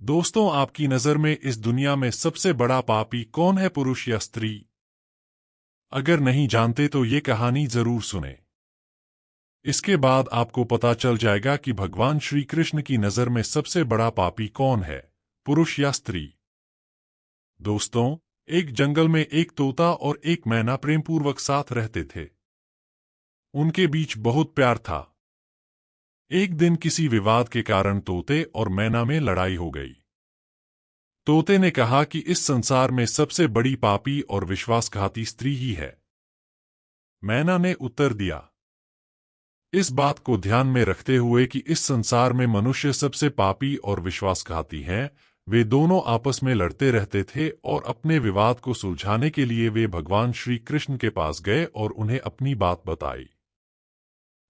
दोस्तों, आपकी नजर में इस दुनिया में सबसे बड़ा पापी कौन है, पुरुष या स्त्री? अगर नहीं जानते तो ये कहानी जरूर सुने। इसके बाद आपको पता चल जाएगा कि भगवान श्री कृष्ण की नजर में सबसे बड़ा पापी कौन है, पुरुष या स्त्री। दोस्तों, एक जंगल में एक तोता और एक मैना प्रेमपूर्वक साथ रहते थे। उनके बीच बहुत प्यार था। एक दिन किसी विवाद के कारण तोते और मैना में लड़ाई हो गई। तोते ने कहा कि इस संसार में सबसे बड़ी पापी और विश्वासघाती स्त्री ही है। मैना ने उत्तर दिया, इस बात को ध्यान में रखते हुए कि इस संसार में मनुष्य सबसे पापी और विश्वासघाती हैं, वे दोनों आपस में लड़ते रहते थे और अपने विवाद को सुलझाने के लिए वे भगवान श्री कृष्ण के पास गए और उन्हें अपनी बात बताई।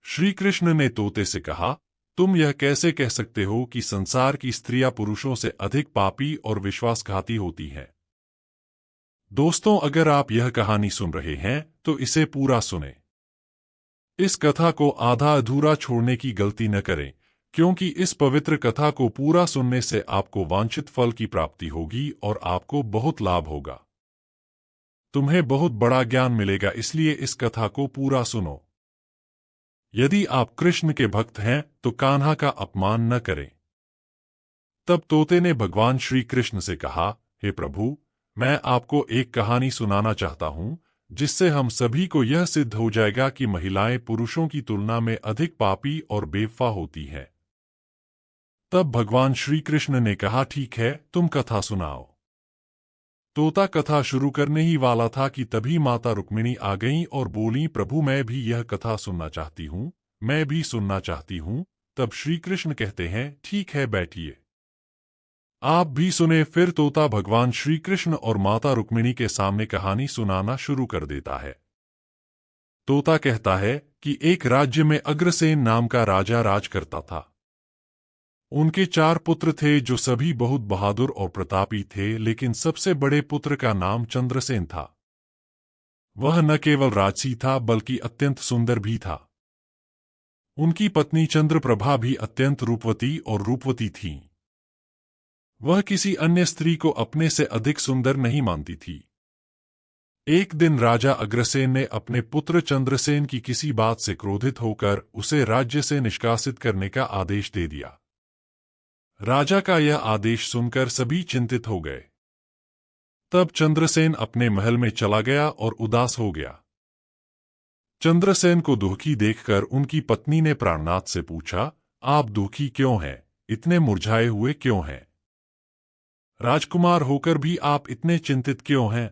श्री कृष्ण ने तोते से कहा, तुम यह कैसे कह सकते हो कि संसार की स्त्रियां पुरुषों से अधिक पापी और विश्वासघाती होती हैं? दोस्तों, अगर आप यह कहानी सुन रहे हैं तो इसे पूरा सुने। इस कथा को आधा अधूरा छोड़ने की गलती न करें, क्योंकि इस पवित्र कथा को पूरा सुनने से आपको वांछित फल की प्राप्ति होगी और आपको बहुत लाभ होगा। तुम्हें बहुत बड़ा ज्ञान मिलेगा, इसलिए इस कथा को पूरा सुनो। यदि आप कृष्ण के भक्त हैं तो कान्हा का अपमान न करें। तब तोते ने भगवान श्री कृष्ण से कहा, हे प्रभु, मैं आपको एक कहानी सुनाना चाहता हूं, जिससे हम सभी को यह सिद्ध हो जाएगा कि महिलाएं पुरुषों की तुलना में अधिक पापी और बेवफा होती हैं। तब भगवान श्री कृष्ण ने कहा, ठीक है, तुम कथा सुनाओ। तोता कथा शुरू करने ही वाला था कि तभी माता रुक्मिणी आ गईं और बोलीं, प्रभु, मैं भी यह कथा सुनना चाहती हूँ, मैं भी सुनना चाहती हूँ। तब श्री कृष्ण कहते हैं, ठीक है, बैठिए, आप भी सुने। फिर तोता भगवान श्री कृष्ण और माता रुक्मिणी के सामने कहानी सुनाना शुरू कर देता है। तोता कहता है कि एक राज्य में अग्रसेन नाम का राजा राज करता था। उनके 4 पुत्र थे जो सभी बहुत बहादुर और प्रतापी थे, लेकिन सबसे बड़े पुत्र का नाम चंद्रसेन था। वह न केवल राजसी था बल्कि अत्यंत सुंदर भी था। उनकी पत्नी चंद्रप्रभा भी अत्यंत रूपवती और रूपवती थी। वह किसी अन्य स्त्री को अपने से अधिक सुंदर नहीं मानती थी। एक दिन राजा अग्रसेन ने अपने पुत्र चंद्रसेन की किसी बात से क्रोधित होकर उसे राज्य से निष्कासित करने का आदेश दे दिया। राजा का यह आदेश सुनकर सभी चिंतित हो गए। तब चंद्रसेन अपने महल में चला गया और उदास हो गया। चंद्रसेन को दुखी देखकर उनकी पत्नी ने प्राणनाथ से पूछा, आप दुखी क्यों हैं? इतने मुरझाए हुए क्यों हैं? राजकुमार होकर भी आप इतने चिंतित क्यों हैं?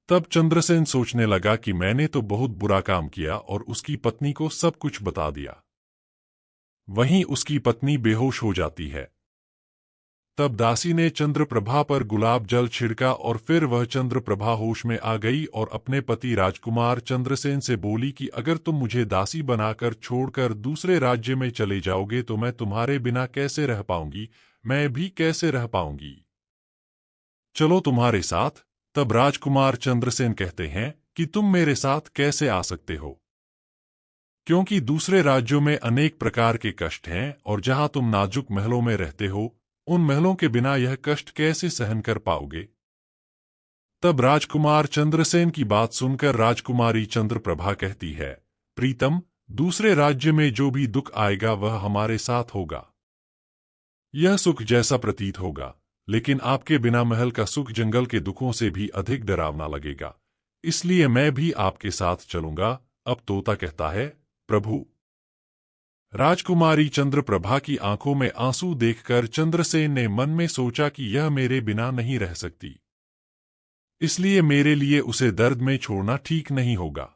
तब चंद्रसेन सोचने लगा कि मैंने तो बहुत बुरा काम किया और उसकी पत्नी को सब कुछ बता दिया। वहीं उसकी पत्नी बेहोश हो जाती है। तब दासी ने चंद्रप्रभा पर गुलाब जल छिड़का और फिर वह चंद्रप्रभा होश में आ गई और अपने पति राजकुमार चंद्रसेन से बोली कि अगर तुम मुझे दासी बनाकर छोड़कर दूसरे राज्य में चले जाओगे तो मैं तुम्हारे बिना कैसे रह पाऊंगी, मैं भी कैसे रह पाऊंगी। चलो तुम्हारे साथ। तब राजकुमार चंद्रसेन कहते हैं कि तुम मेरे साथ कैसे आ सकते हो, क्योंकि दूसरे राज्यों में अनेक प्रकार के कष्ट हैं और जहां तुम नाजुक महलों में रहते हो, उन महलों के बिना यह कष्ट कैसे सहन कर पाओगे। तब राजकुमार चंद्रसेन की बात सुनकर राजकुमारी चंद्रप्रभा कहती है, प्रीतम, दूसरे राज्य में जो भी दुख आएगा वह हमारे साथ होगा। यह सुख जैसा प्रतीत होगा, लेकिन आपके बिना महल का सुख जंगल के दुखों से भी अधिक डरावना लगेगा, इसलिए मैं भी आपके साथ चलूंगा। अब तोता कहता है, प्रभु। राजकुमारी चंद्रप्रभा की आंखों में आंसू देखकर चंद्रसेन ने मन में सोचा कि यह मेरे बिना नहीं रह सकती, इसलिए मेरे लिए उसे दर्द में छोड़ना ठीक नहीं होगा।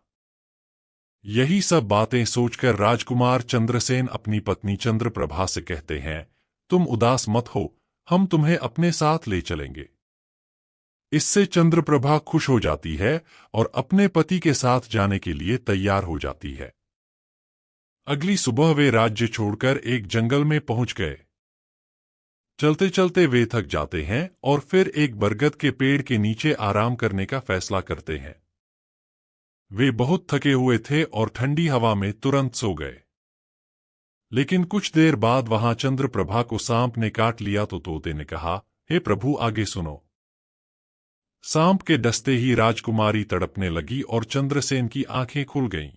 यही सब बातें सोचकर राजकुमार चंद्रसेन अपनी पत्नी चंद्रप्रभा से कहते हैं, तुम उदास मत हो, हम तुम्हें अपने साथ ले चलेंगे। इससे चंद्रप्रभा खुश हो जाती है और अपने पति के साथ जाने के लिए तैयार हो जाती है। अगली सुबह वे राज्य छोड़कर एक जंगल में पहुंच गए। चलते चलते वे थक जाते हैं और फिर एक बरगद के पेड़ के नीचे आराम करने का फैसला करते हैं। वे बहुत थके हुए थे और ठंडी हवा में तुरंत सो गए। लेकिन कुछ देर बाद वहां चंद्रप्रभा को सांप ने काट लिया तो तोते ने कहा, हे प्रभु आगे सुनो। सांप के डसते ही राजकुमारी तड़पने लगी और चंद्रसेन की आंखें खुल गईं।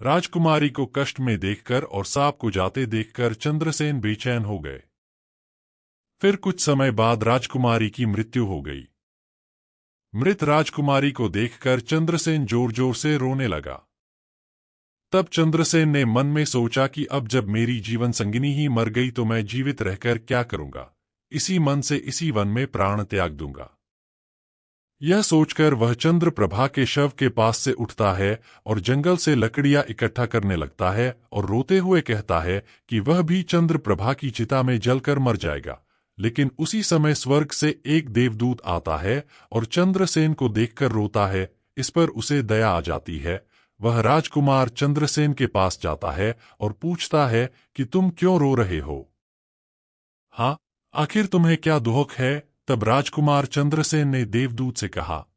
राजकुमारी को कष्ट में देखकर और सांप को जाते देखकर चंद्रसेन बेचैन हो गए। फिर कुछ समय बाद राजकुमारी की मृत्यु हो गई। मृत राजकुमारी को देखकर चंद्रसेन जोर जोर से रोने लगा। तब चंद्रसेन ने मन में सोचा कि अब जब मेरी जीवन संगिनी ही मर गई तो मैं जीवित रहकर क्या करूंगा। इसी मन से इसी वन में प्राण त्याग दूंगा। यह सोचकर वह चंद्रप्रभा के शव के पास से उठता है और जंगल से लकड़ियां इकट्ठा करने लगता है और रोते हुए कहता है कि वह भी चंद्रप्रभा की चिता में जलकर मर जाएगा। लेकिन उसी समय स्वर्ग से एक देवदूत आता है और चंद्रसेन को देखकर रोता है। इस पर उसे दया आ जाती है। वह राजकुमार चंद्रसेन के पास जाता है और पूछता है कि तुम क्यों रो रहे हो? हाँ, आखिर तुम्हें क्या दुख है? तब राजकुमार चंद्रसेन ने देवदूत से कहा,